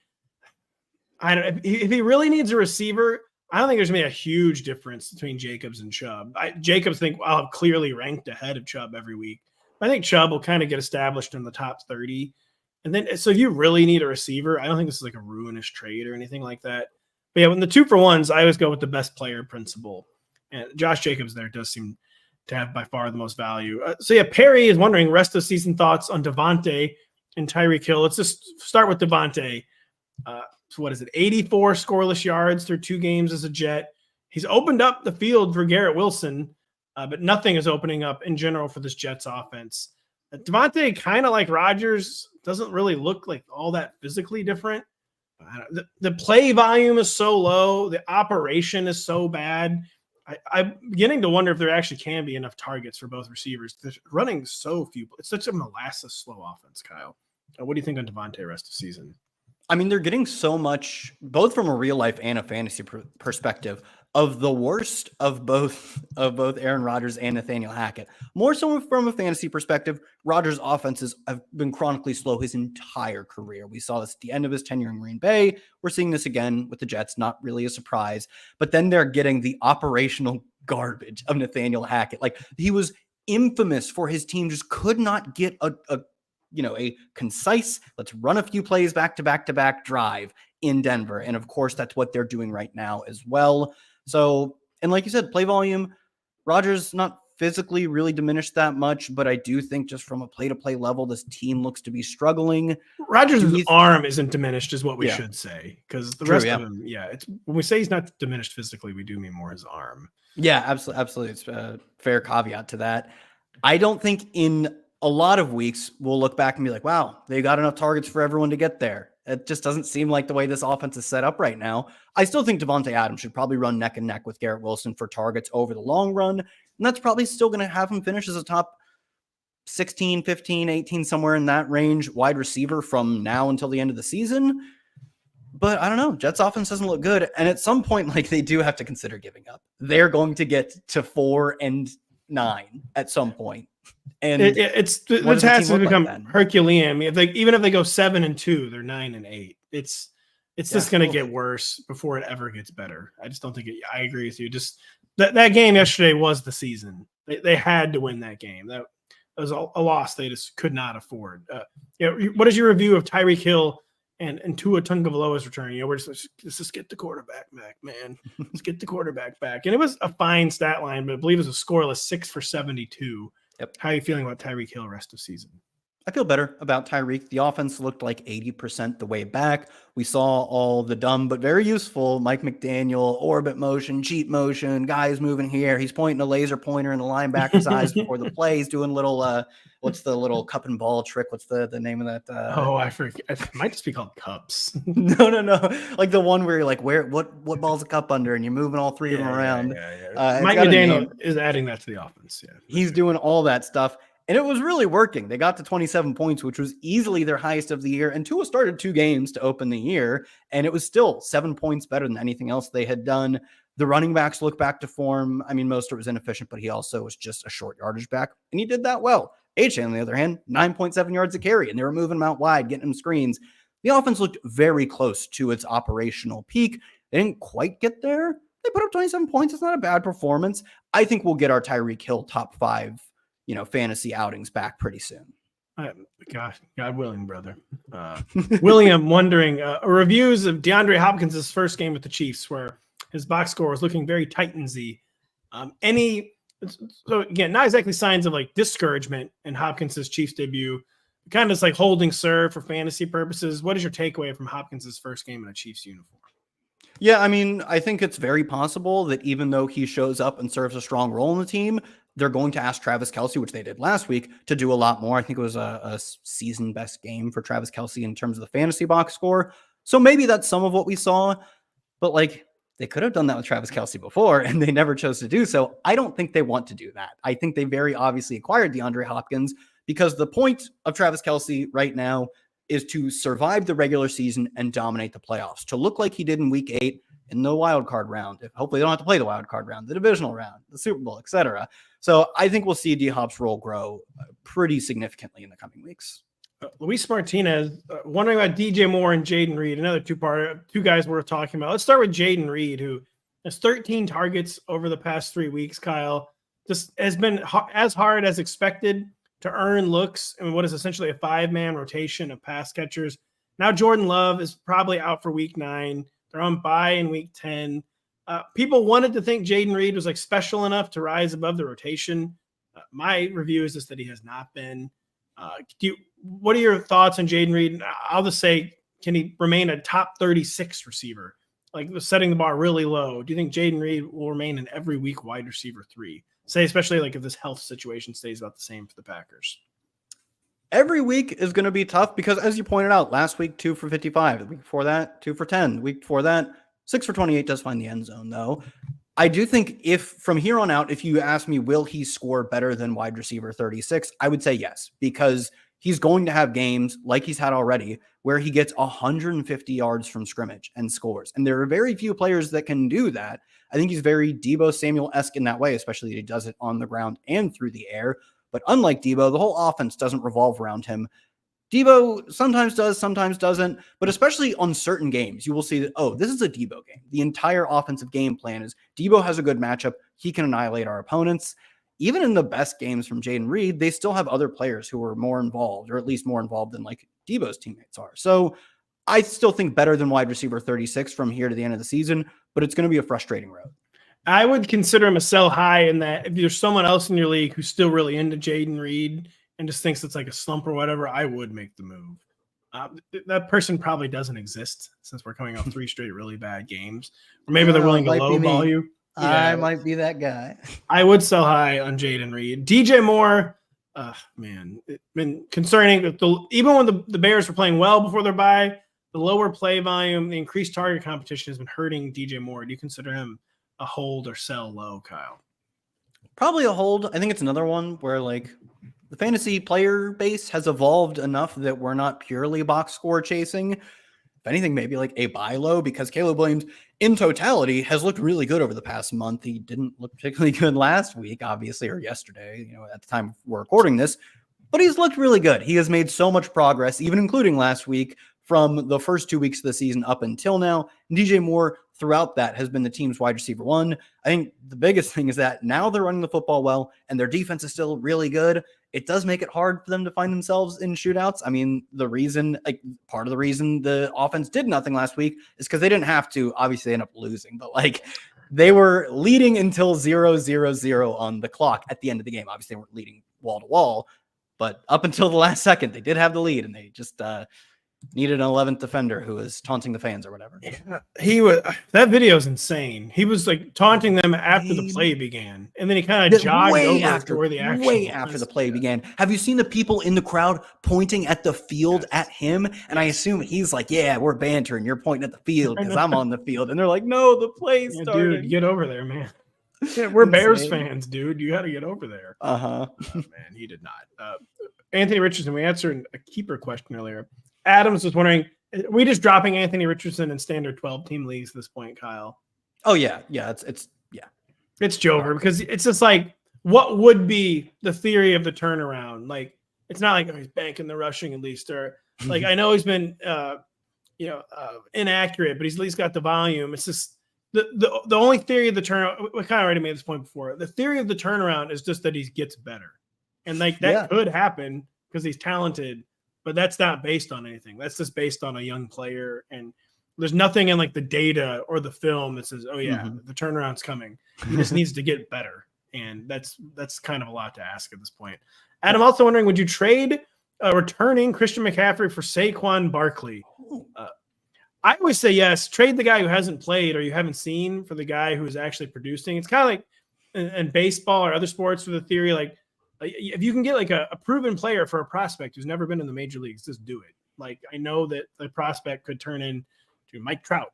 If he really needs a receiver, I don't think there's going to be a huge difference between Jacobs and Chubb. Jacobs think I'll have clearly ranked ahead of Chubb every week. I think Chubb will kind of get established in the top 30. And then, so if you really need a receiver, I don't think this is like a ruinous trade or anything like that. But yeah, when the 2-for-1s, I always go with the best player principle. And Josh Jacobs there does seem to have by far the most value. So yeah, Perry is wondering rest of season thoughts on Devontae and Tyreek Hill. Let's just start with Devontae. So what is it? 84 scoreless yards through 2 games as a Jet. He's opened up the field for Garrett Wilson, but nothing is opening up in general for this Jets offense. Devontae, kind of like Rodgers, doesn't really look like all that physically different. The play volume is so low. The operation is so bad. I'm beginning to wonder if there actually can be enough targets for both receivers. They're running so few. It's such a molasses slow offense, Kyle. What do you think on Devontae rest of season? I mean, they're getting so much, both from a real life and a fantasy perspective, of the worst of both Aaron Rodgers and Nathaniel Hackett. More so from a fantasy perspective, Rodgers' offenses have been chronically slow his entire career. We saw this at the end of his tenure in Green Bay. We're seeing this again with the Jets, not really a surprise. But then they're getting the operational garbage of Nathaniel Hackett. Like, he was infamous for his team just could not get a concise, let's run a few plays back to back drive in Denver. And of course, that's what they're doing right now as well. So, and like you said, play volume, Rodgers not physically really diminished that much, but I do think just from a play-to-play level, this team looks to be struggling. Rodgers' arm isn't diminished, is what we Yeah. should say, because the True, rest yeah. of him, it's when we say he's not diminished physically, we do mean more his arm. Yeah, absolutely. It's a fair caveat to that. I don't think in a lot of weeks we'll look back and be like, wow, they got enough targets for everyone to get there. It just doesn't seem like the way this offense is set up right now. I still think Devontae Adams should probably run neck and neck with Garrett Wilson for targets over the long run. And that's probably still going to have him finish as a top 16, 15, 18, somewhere in that range wide receiver from now until the end of the season. But I don't know. Jets offense doesn't look good. And at some point, like, they do have to consider giving up. They're going to get to 4-9 at some point. And it's has to become Herculean. I mean, even if they go 7-2, they're 9-8. It's just going to get worse before it ever gets better. I just don't think it. I agree with you. Just that game yesterday was the season. They had to win that game. That was a loss they just could not afford. What is your review of Tyreek Hill and Tua Tagovailoa's return? We're let's just get the quarterback back, man. Let's get the quarterback back. And it was a fine stat line, but I believe it was a scoreless 6 for 72. Yep. How are you feeling about Tyreek Hill rest of season? I feel better about Tyreek. The offense looked like 80% the way back. We saw all the dumb but very useful Mike McDaniel, orbit motion, cheat motion, guys moving here. He's pointing a laser pointer in the linebacker's eyes before the play. He's doing little, what's the little cup and ball trick? What's the name of that? I forget. It might just be called cups. No. Like the one where you're like, what ball's a cup under? And you're moving all three of them around. Mike McDaniel is adding that to the offense. Yeah, he's doing all that stuff. And it was really working. They got to 27 points, which was easily their highest of the year. And Tua started 2 games to open the year, and it was still 7 points better than anything else they had done. The running backs look back to form. I mean, Mostert was inefficient, but he also was just a short yardage back, and he did that well. H, on the other hand, 9.7 yards a carry, and they were moving him out wide, getting him screens. The offense looked very close to its operational peak. They didn't quite get there. They put up 27 points. It's not a bad performance. I think we'll get our Tyreek Hill top 5 fantasy outings back pretty soon. God willing, brother. William wondering, reviews of DeAndre Hopkins' first game with the Chiefs, where his box score was looking very Titans-y. So again, not exactly signs of like discouragement in Hopkins' Chiefs debut, kind of just like holding serve for fantasy purposes. What is your takeaway from Hopkins' first game in a Chiefs uniform? Yeah, I mean, I think it's very possible that even though he shows up and serves a strong role in the team, they're going to ask Travis Kelce, which they did last week, to do a lot more. I think it was a season best game for Travis Kelce in terms of the fantasy box score. So maybe that's some of what we saw, but like they could have done that with Travis Kelce before and they never chose to do so. I don't think they want to do that. I think they very obviously acquired DeAndre Hopkins because the point of Travis Kelce right now is to survive the regular season and dominate the playoffs, to look like he did in week 8 in the wild card round. Hopefully they don't have to play the wild card round, the divisional round, the Super Bowl, etc. So I think we'll see D-Hop's role grow pretty significantly in the coming weeks. Luis Martinez wondering about DJ Moore and Jaden Reed, another two guys worth talking about. Let's start with Jaden Reed, who has 13 targets over the past 3 weeks. Kyle, just has been as hard as expected to earn looks in what is essentially a 5-man rotation of pass catchers. Now Jordan Love is probably out for week 9. They're on bye in week 10. People wanted to think Jaden Reed was like special enough to rise above the rotation. My review is just that he has not been. What are your thoughts on Jaden Reed? I'll just say, can he remain a top 36 receiver? Like setting the bar really low. Do you think Jaden Reed will remain an every week wide receiver 3? Say, especially like if this health situation stays about the same for the Packers. Every week is going to be tough because, as you pointed out, last week 2 for 55. The week before that, 2 for 10. The week before that, 6 for 28 does find the end zone, though. I do think if from here on out, if you ask me, will he score better than wide receiver 36? I would say yes, because he's going to have games like he's had already where he gets 150 yards from scrimmage and scores. And there are very few players that can do that. I think he's very Deebo Samuel-esque in that way, especially that he does it on the ground and through the air. But unlike Deebo, the whole offense doesn't revolve around him. Deebo sometimes does, sometimes doesn't, but especially on certain games, you will see that, oh, this is a Deebo game. The entire offensive game plan is Deebo has a good matchup. He can annihilate our opponents. Even in the best games from Jaden Reed, they still have other players who are more involved, or at least more involved than like Deebo's teammates are. So I still think better than wide receiver 36 from here to the end of the season, but it's going to be a frustrating road. I would consider him a sell high in that if there's someone else in your league who's still really into Jaden Reed and just thinks it's like a slump or whatever, I would make the move. That person probably doesn't exist since we're coming off 3 straight really bad games. Or maybe they're willing to lowball you. Yeah. I might be that guy. I would sell high on Jaden Reed. DJ Moore, man, it's been concerning. Even when the Bears were playing well before their bye, the lower play volume, the increased target competition has been hurting DJ Moore. Do you consider him a hold or sell low, Kyle? Probably a hold. I think it's another one where like the fantasy player base has evolved enough that we're not purely box score chasing. If anything, maybe like a buy low, because Caleb Williams in totality has looked really good over the past month. He didn't look particularly good last week, obviously, or yesterday, at the time we're recording this, but he's looked really good. He has made so much progress, even including last week, from the first 2 weeks of the season up until now. And DJ Moore throughout that has been the team's wide receiver 1. I think the biggest thing is that now they're running the football well and their defense is still really good. It does make it hard for them to find themselves in shootouts. I mean, part of the reason the offense did nothing last week is because they didn't have to. Obviously, they end up losing, but they were leading until 0-0-0 on the clock at the end of the game. Obviously, they weren't leading wall to wall, but up until the last second, they did have the lead, and they just needed an 11th defender who was taunting the fans or whatever. Yeah, that video is insane. He was like taunting them after the play began, and then he kind of jogged over to where the action way after the play began. Have you seen the people in the crowd pointing at the field at him? And I assume he's like, "Yeah, we're bantering. You're pointing at the field because I'm on the field." And they're like, "No, the play started." Dude, get over there, man. Yeah, we're Bears fans, dude. You got to get over there. Oh, man, he did not. Anthony Richardson. We answered a keeper question earlier. Adams was wondering, are we just dropping Anthony Richardson in standard 12-team leagues at this point, Kyle? Oh, yeah. It's Jover, because it's just like, what would be the theory of the turnaround? Like, it's not like he's banking the rushing at least, or like, I know he's been, inaccurate, but he's at least got the volume. It's just the only theory of the turnaround. We kind of already made this point before. The theory of the turnaround is just that he gets better, and like that could happen because he's talented. But that's not based on anything. That's just based on a young player. And there's nothing in like the data or the film that says, oh yeah, the turnaround's coming. He just needs to get better. And that's kind of a lot to ask at this point. Adam also wondering, would you trade returning Christian McCaffrey for Saquon Barkley? I always say yes. Trade the guy who hasn't played or you haven't seen for the guy who's actually producing. It's kind of like in baseball or other sports with a theory like, if you can get like a proven player for a prospect who's never been in the major leagues, just do it. Like, I know that the prospect could turn into Mike Trout,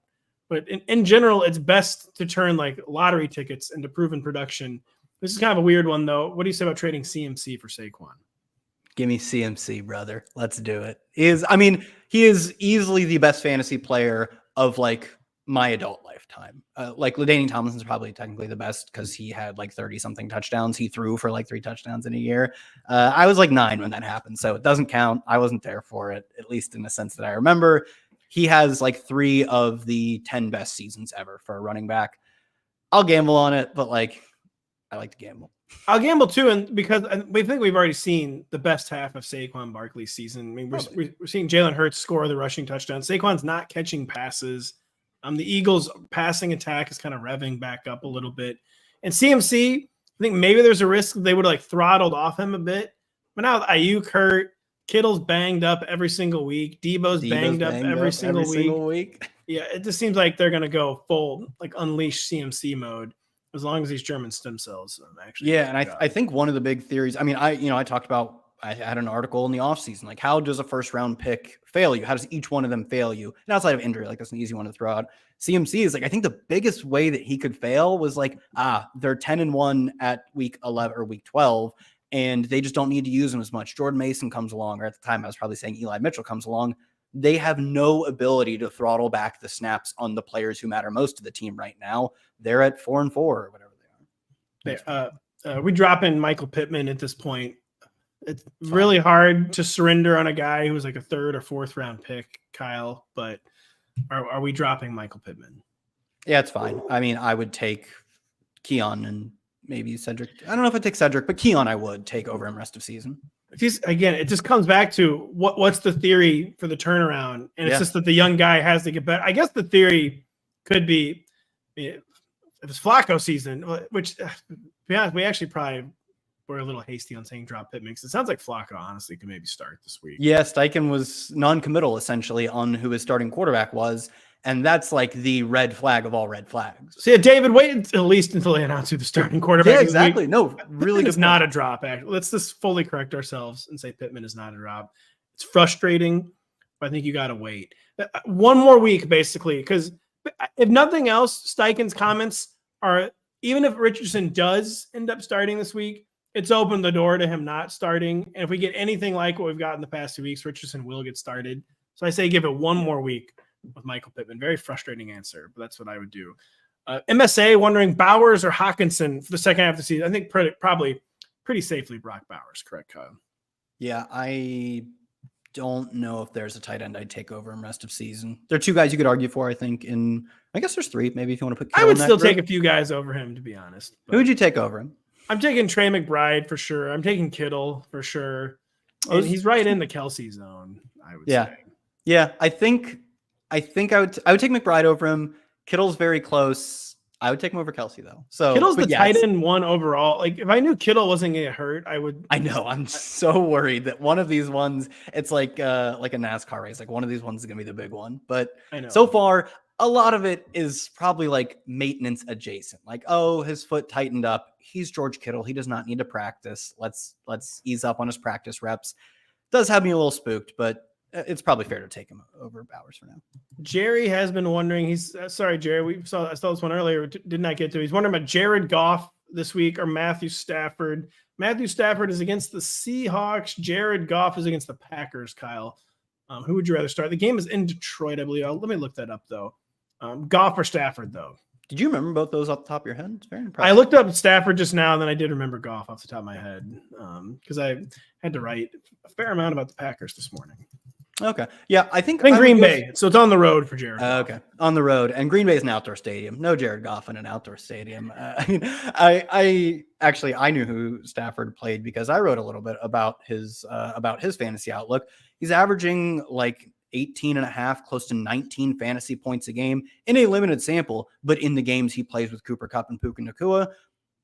but in general, it's best to turn like lottery tickets into proven production. This is kind of a weird one though. What do you say about trading CMC for Saquon? Give me CMC, brother. Let's do it. He is easily the best fantasy player of like my adult lifetime. Like LaDainian Tomlinson's probably technically the best because he had like 30 something touchdowns. He threw for like 3 touchdowns in a year. I was like 9 when that happened, so it doesn't count. I wasn't there for it, at least in the sense that I remember. He has like 3 of the 10 best seasons ever for a running back. I'll gamble on it, but like I like to gamble. I'll gamble too, and because we think we've already seen the best half of Saquon Barkley's season. I mean, we're seeing Jalen Hurts score the rushing touchdown. Saquon's not catching passes. The Eagles' passing attack is kind of revving back up a little bit. And CMC, I think maybe there's a risk they would have like throttled off him a bit. But now Ayuk hurt, Kittle's banged up every single week, Debo's banged up every single week. Yeah, it just seems like they're going to go full, like unleash CMC mode as long as these German stem cells actually. Yeah, and I think one of the big theories, I mean, I talked about, I had an article in the offseason, like how does a first round pick fail you? How does each one of them fail you? And outside of injury, like that's an easy one to throw out. CMC is like, I think the biggest way that he could fail was like, they're 10-1 at week 11 or week 12, and they just don't need to use them as much. Jordan Mason comes along, or at the time I was probably saying Eli Mitchell comes along. They have no ability to throttle back the snaps on the players who matter most to the team right now. They're at 4-4 or whatever they are. We drop in Michael Pittman at this point. It's really hard to surrender on a guy who was like a 3rd or 4th round pick, Kyle, but are we dropping Michael Pittman? Yeah, it's fine. I mean, I would take Keon and maybe Cedric. I don't know if I'd take Cedric, but Keon I would take over him rest of season. Again, it just comes back to what's the theory for the turnaround, and it's just that the young guy has to get better. I guess the theory could be if it's Flacco season, which to be honest, we actually probably were a little hasty on saying drop Pittman because it sounds like Flacco honestly could maybe start this week. Yeah, Steichen was non-committal essentially on who his starting quarterback was, and that's like the red flag of all red flags. So yeah, David, wait at least until they announce who the starting quarterback is. Yeah, exactly. No, really, it's not a drop. Actually, let's just fully correct ourselves and say Pittman is not a drop. It's frustrating, but I think you got to wait one more week, basically, because if nothing else, Steichen's comments are, even if Richardson does end up starting this week, it's opened the door to him not starting. And if we get anything like what we've got in the past 2 weeks, Richardson will get started. So I say give it one more week with Michael Pittman. Very frustrating answer, but that's what I would do. MSA wondering Bowers or Hawkinson for the second half of the season. I think probably pretty safely Brock Bowers. Correct, Kyle? Yeah, I don't know if there's a tight end I'd take over him rest of season. There are two guys you could argue for, I think. I guess there's three. Maybe if you want to put Kittle I would in still that group. take a few guys over him, to be honest. Who would you take over him? I'm taking Trey McBride for sure. I'm taking Kittle for sure. And he's right in the Kelsey zone, I would say. Yeah, I think I would take McBride over him. Kittle's very close. I would take him over Kelsey though. So Kittle's the tight end one overall. Like if I knew Kittle wasn't going to get hurt, I would. I know. I'm so worried that one of these ones, it's like a NASCAR race. Like one of these ones is going to be the big one. But so far, a lot of it is probably like maintenance adjacent. Like, oh, his foot tightened up. He's George Kittle. He does not need to practice. Let's ease up on his practice reps. Does have me a little spooked, but it's probably fair to take him over Bowers for now. Jerry has been wondering. He's sorry, Jerry. I saw this one earlier. Did not get to. He's wondering about Jared Goff this week or Matthew Stafford. Matthew Stafford is against the Seahawks. Jared Goff is against the Packers. Kyle, who would you rather start? The game is in Detroit, I believe. Let me look that up though. Goff or Stafford though. Did you remember both those off the top of your head? It's very impressive. I looked up Stafford just now, and then I did remember Goff off the top of my head because I had to write a fair amount about the Packers this morning. Okay. Yeah, I think Green Bay. So it's on the road for Jared Goff. Okay. On the road. And Green Bay is an outdoor stadium. No Jared Goff in an outdoor stadium. I knew who Stafford played because I wrote a little bit about his fantasy outlook. He's averaging like 18 and a half, close to 19 fantasy points a game in a limited sample, but in the games he plays with Cooper Kupp and Puka Nacua,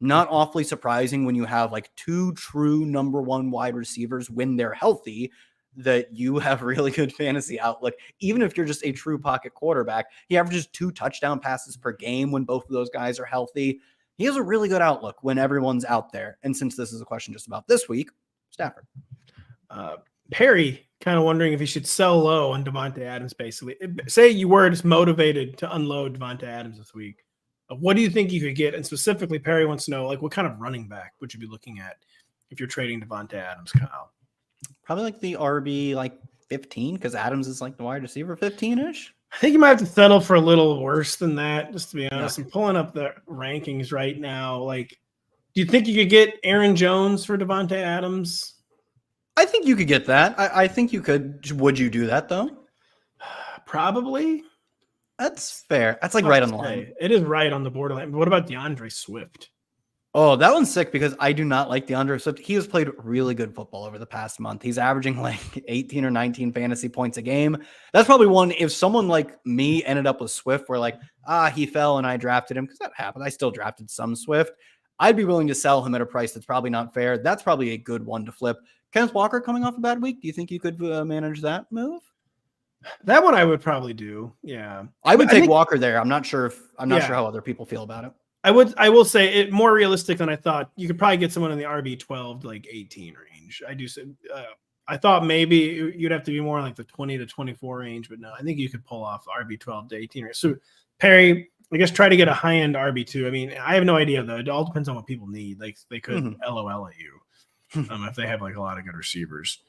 not awfully surprising when you have like two true number one wide receivers when they're healthy, that you have really good fantasy outlook. Even if you're just a true pocket quarterback, he averages 2 touchdown passes per game when both of those guys are healthy. He has a really good outlook when everyone's out there. And since this is a question just about this week, Stafford. Perry kind of wondering if he should sell low on Davante Adams, basically. Say you were just motivated to unload Davante Adams this week. What do you think you could get? And specifically, Perry wants to know, like, what kind of running back would you be looking at if you're trading Davante Adams, Kyle? Probably like the RB, like 15, because Adams is like the wide receiver 15-ish. I think you might have to settle for a little worse than that, just to be honest. I'm pulling up the rankings right now. Like, do you think you could get Aaron Jones for Davante Adams? I think you could get that. I think you could. Would you do that, though? Probably. That's fair. That's like right on the line. It is right on the borderline. But what about DeAndre Swift? Oh, that one's sick because I do not like DeAndre Swift. He has played really good football over the past month. He's averaging like 18 or 19 fantasy points a game. That's probably one, if someone like me ended up with Swift where like, he fell and I drafted him, because that happened. I still drafted some Swift. I'd be willing to sell him at a price that's probably not fair. That's probably a good one to flip. Kenneth Walker coming off a bad week. Do you think you could manage that move? That one I would probably do. Yeah. I would take Walker there. I'm not sure how other people feel about it. I will say it more realistic than I thought. You could probably get someone in the RB 12 to like 18 range. I do say, I thought maybe you'd have to be more like the 20 to 24 range, but no, I think you could pull off RB 12 to 18 range. So Perry, I guess try to get a high end RB2. I mean, I have no idea though. It all depends on what people need. Like they could LOL at you if they have like a lot of good receivers.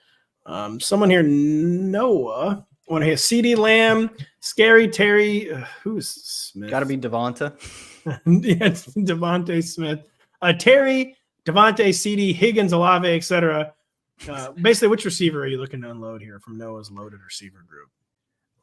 Someone here, Noah, want to hear CD Lamb, Scary Terry. Who's Smith? Got to be Devonta. Yeah, it's Devontae Smith, Terry, Devontae, CD, Higgins, Olave, etc. Basically, which receiver are you looking to unload here from Noah's loaded receiver group?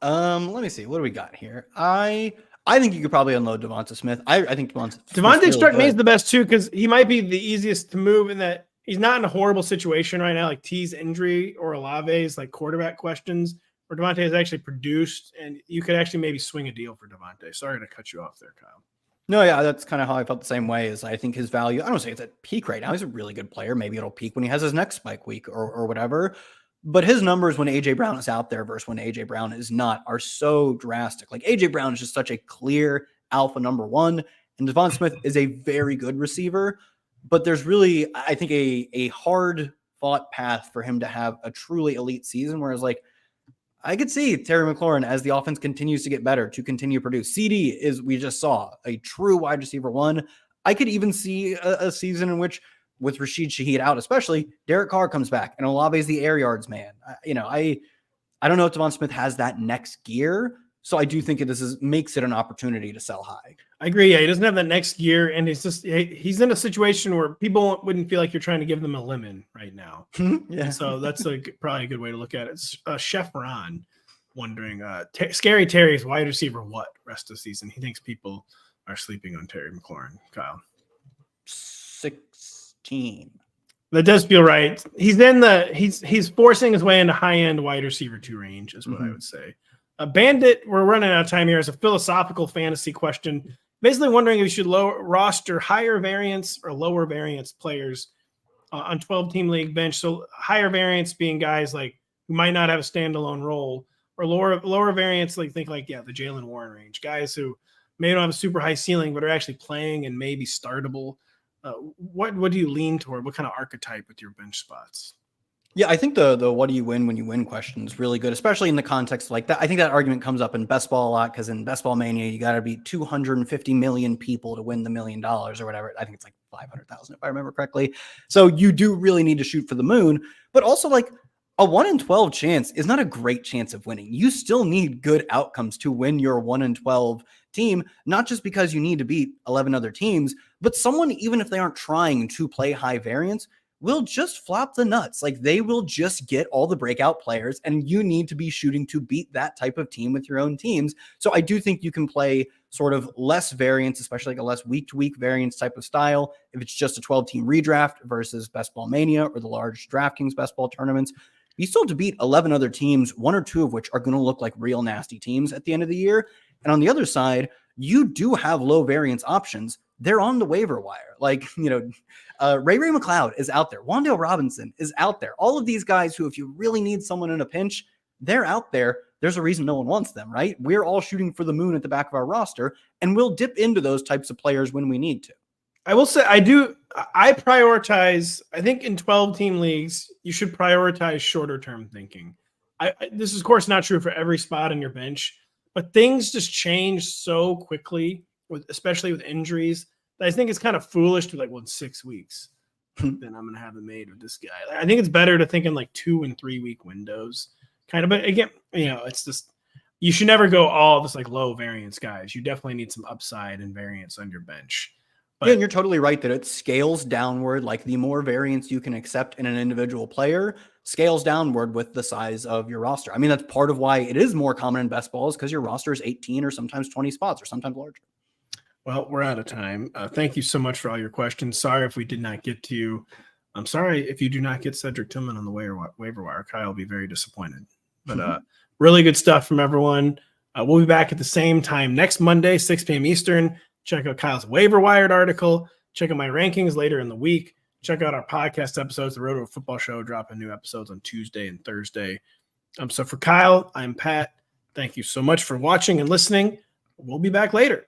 Let me see. What do we got here? I think you could probably unload Devonta Smith. I think Devontae struck me as the best too because he might be the easiest to move in that he's not in a horrible situation right now, like T's injury or Olave's like quarterback questions. Where Devontae has actually produced, and you could actually maybe swing a deal for Devontae. Sorry to cut you off there, Kyle. No, yeah, that's kind of how I felt the same way. Is I think his value, I don't say it's at peak right now. He's a really good player. Maybe it'll peak when he has his next spike week or whatever. But his numbers when AJ Brown is out there versus when AJ Brown is not are so drastic. Like AJ Brown is just such a clear alpha number one, and Devon Smith is a very good receiver. But there's really, I think, a hard fought path for him to have a truly elite season. Whereas, like, I could see Terry McLaurin as the offense continues to get better to continue to produce. CD is, we just saw, a true wide receiver one. I could even see a season in which, with Rashid Shaheed out, especially, Derek Carr comes back and Olave is the air yards man. I don't know if Devon Smith has that next gear. So I do think makes it an opportunity to sell high. I agree. Yeah, he doesn't have that next gear, and he's in a situation where people wouldn't feel like you're trying to give them a lemon right now. Yeah. So that's probably a good way to look at it. Chef Ron wondering, Scary Terry's wide receiver what rest of the season? He thinks people are sleeping on Terry McLaurin. Kyle, 16. That does feel right. He's forcing his way into high end wide receiver 2 range, is what I would say. Bandit, we're running out of time here. As a philosophical fantasy question, basically wondering if you should roster higher variance or lower variance players on 12-team league bench. So higher variance being guys like who might not have a standalone role, or lower variance, like the Jalen Warren range, guys who maybe don't have a super high ceiling but are actually playing and maybe startable. What do you lean toward? What kind of archetype with your bench spots? Yeah, I think the what do you win when you win question is really good, especially in the context like that. I think that argument comes up in best ball a lot because in Best Ball Mania, you got to beat 250 million people to win the $1 million or whatever. I think it's like 500,000 if I remember correctly. So you do really need to shoot for the moon, but also like a 1 in 12 chance is not a great chance of winning. You still need good outcomes to win your 1 in 12 team, not just because you need to beat 11 other teams, but someone, even if they aren't trying to play high variance, will just flop the nuts. Like they will just get all the breakout players, and you need to be shooting to beat that type of team with your own teams. So I do think you can play sort of less variance, especially like a less week-to-week variance type of style, if it's just a 12-team redraft versus Best Ball Mania or the large DraftKings Best Ball tournaments. You still have to beat 11 other teams, 1 or 2 of which are going to look like real nasty teams at the end of the year. And on the other side, you do have low variance options. They're on the waiver wire. Like, Ray McLeod is out there. Wan'Dale Robinson is out there. All of these guys who, if you really need someone in a pinch, they're out there. There's a reason no one wants them, right? We're all shooting for the moon at the back of our roster, and we'll dip into those types of players when we need to. I will say I prioritize, I think in 12-team leagues, you should prioritize shorter term thinking. This is, of course, not true for every spot on your bench, but things just change so quickly, especially with injuries, that I think it's kind of foolish to in 6 weeks, then I'm going to have it made with this guy. I think it's better to think in 2 and 3 week windows kind of, but again, it's just, you should never go all this low variance guys. You definitely need some upside and variance on your bench. But, yeah, and you're totally right that it scales downward. Like the more variance you can accept in an individual player scales downward with the size of your roster. I mean, that's part of why it is more common in best balls, because your roster is 18 or sometimes 20 spots or sometimes larger. Well, we're out of time. Thank you so much for all your questions. Sorry if we did not get to you. I'm sorry if you do not get Cedric Tillman on the waiver wire. Kyle will be very disappointed. But really good stuff from everyone. We'll be back at the same time next Monday, 6 p.m. Eastern. Check out Kyle's waiver wired article. Check out my rankings later in the week. Check out our podcast episodes. The Roto Football Show dropping new episodes on Tuesday and Thursday. So for Kyle, I'm Pat. Thank you so much for watching and listening. We'll be back later.